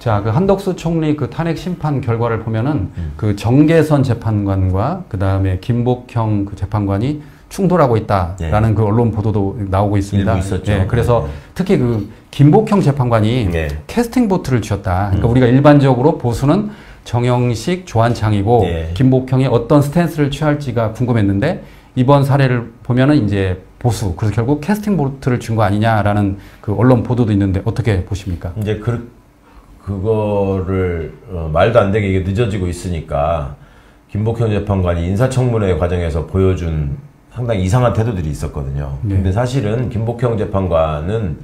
자, 그 한덕수 총리 그 탄핵 심판 결과를 보면은 그 정계선 재판관과 그 다음에 김복형 그 재판관이 충돌하고 있다라는 그 언론 보도도 나오고 있습니다. 일부 있었죠. 예, 그래서 특히 그 김복형 재판관이 캐스팅 보트를 쥐었다. 그러니까 우리가 일반적으로 보수는 정영식, 조한창이고 김복형이 어떤 스탠스를 취할지가 궁금했는데 이번 사례를 보면은 이제 보수, 그래서 결국 캐스팅 보트를 준 거 아니냐라는 그 언론 보도도 있는데 어떻게 보십니까? 이제 그거를 말도 안 되게 이게 늦어지고 있으니까 김복형 재판관이 인사청문회 과정에서 보여준 상당히 이상한 태도들이 있었거든요. 근데 사실은 김복형 재판관은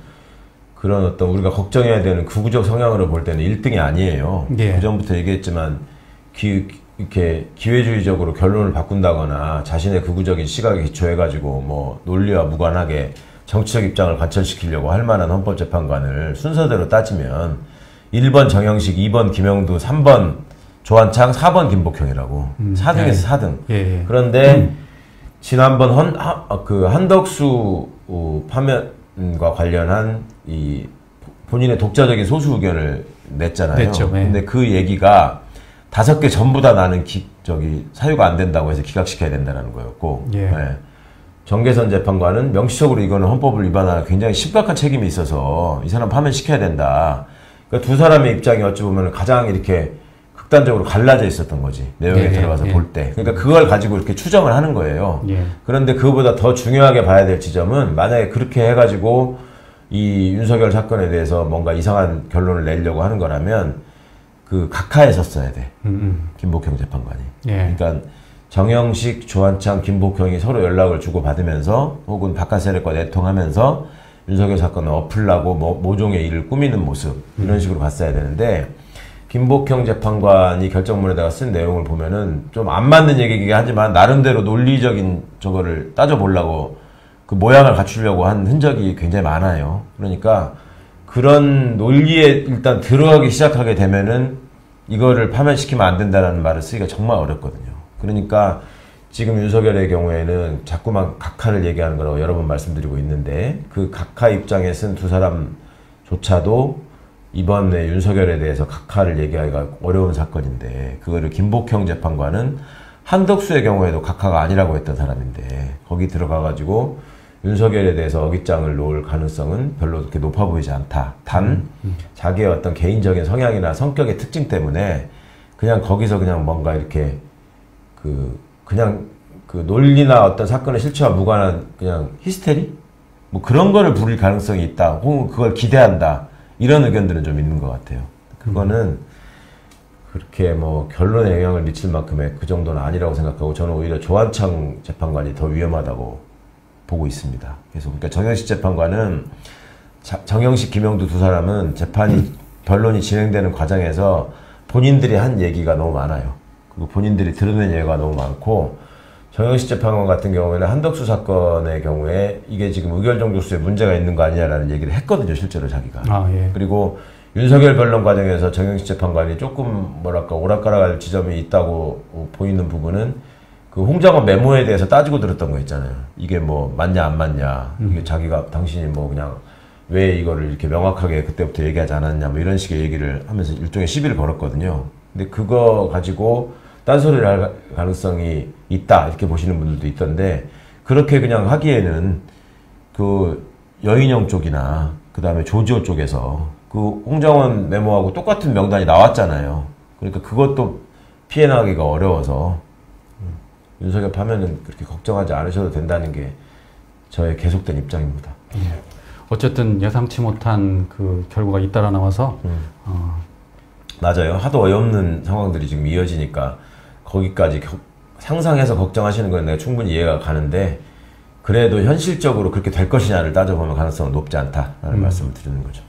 그런 어떤 우리가 걱정해야 되는 극우적 성향으로 볼 때는 1등이 아니에요. 그전부터 얘기했지만 이렇게 기회주의적으로 결론을 바꾼다거나 자신의 극우적인 시각에 기초해가지고 뭐 논리와 무관하게 정치적 입장을 관철시키려고 할 만한 헌법재판관을 순서대로 따지면 1번 정영식, 2번 김영두, 3번 조한창, 4번 김복형이라고. 4등에서 4등. 그런데 지난번 한덕수 파면과 관련한 이 본인의 독자적인 소수 의견을 냈잖아요. 냈죠. 근데 그 얘기가 5개 전부 다 나는 사유가 안 된다고 해서 기각시켜야 된다는 거였고, 정계선 재판관은 명시적으로 이거는 헌법을 위반하는 굉장히 심각한 책임이 있어서 이 사람 파면시켜야 된다. 그러니까 두 사람의 입장이 어찌 보면 가장 이렇게 극단적으로 갈라져 있었던 거지. 내용에 들어가서 볼 때. 그러니까 그걸 가지고 이렇게 추정을 하는 거예요. 그런데 그거보다 더 중요하게 봐야 될 지점은 만약에 그렇게 해가지고 이 윤석열 사건에 대해서 뭔가 이상한 결론을 내려고 하는 거라면 그 각하에 섰어야 돼. 김복형 재판관이. 그러니까 정영식, 조한창, 김복형이 서로 연락을 주고받으면서 혹은 바깥 세력과 내통하면서 윤석열 사건을 엎으려고 모종의 일을 꾸미는 모습 이런 식으로 봤어야 되는데 김복형 재판관이 결정문에다가 쓴 내용을 보면은 좀 안 맞는 얘기긴 하지만 나름대로 논리적인 저거를 따져보려고 그 모양을 갖추려고 한 흔적이 굉장히 많아요. 그러니까 그런 논리에 일단 들어가기 시작하게 되면은 이거를 파면시키면 안 된다는 말을 쓰기가 정말 어렵거든요. 그러니까 지금 윤석열의 경우에는 자꾸만 각하를 얘기하는 거라고 여러 번 말씀드리고 있는데 그 각하 입장에 쓴 두 사람조차도 이번에 윤석열에 대해서 각하를 얘기하기가 어려운 사건인데 그거를 김복형 재판관은 한덕수의 경우에도 각하가 아니라고 했던 사람인데 거기 들어가가지고 윤석열에 대해서 어깃장을 놓을 가능성은 별로 그렇게 높아 보이지 않다. 단 자기의 어떤 개인적인 성향이나 성격의 특징 때문에 그냥 거기서 그냥 뭔가 이렇게 그냥 그 논리나 어떤 사건의 실체와 무관한 그냥 히스테리? 뭐 그런 거를 부릴 가능성이 있다. 혹은 그걸 기대한다. 이런 의견들은 좀 있는 것 같아요. 그거는 그렇게 뭐 결론에 영향을 미칠 만큼의 그 정도는 아니라고 생각하고 저는 오히려 조한창 재판관이 더 위험하다고 보고 있습니다. 그래서 그러니까 정영식 재판관은 정영식, 김영두 두 사람은 재판이 변론이 진행되는 과정에서 본인들이 한 얘기가 너무 많아요. 그리고 본인들이 드러낸 얘기가 너무 많고 정영식 재판관 같은 경우에는 한덕수 사건의 경우에 이게 지금 의결정족수에 문제가 있는 거 아니냐라는 얘기를 했거든요. 실제로 자기가. 그리고 윤석열 변론 과정에서 정영식 재판관이 조금 뭐랄까 오락가락할 지점이 있다고 보이는 부분은 그 홍장원 메모에 대해서 따지고 들었던 거 있잖아요. 이게 뭐 맞냐 안 맞냐. 이게 자기가 당신이 뭐 그냥 왜 이거를 이렇게 명확하게 그때부터 얘기하지 않았냐 뭐 이런 식의 얘기를 하면서 일종의 시비를 걸었거든요. 근데 그거 가지고 딴소리를 할 가능성이 있다 이렇게 보시는 분들도 있던데 그렇게 그냥 하기에는 그 여인영 쪽이나 그 다음에 조지호 쪽에서 그 홍장원 메모하고 똑같은 명단이 나왔잖아요. 그러니까 그것도 피해나가기가 어려워서 윤석열 파면은 그렇게 걱정하지 않으셔도 된다는 게 저의 계속된 입장입니다. 어쨌든 예상치 못한 그 결과가 잇따라 나와서 맞아요. 하도 어이없는 상황들이 지금 이어지니까 거기까지 상상해서 걱정하시는 건 내가 충분히 이해가 가는데 그래도 현실적으로 그렇게 될 것이냐를 따져보면 가능성은 높지 않다라는 말씀을 드리는 거죠.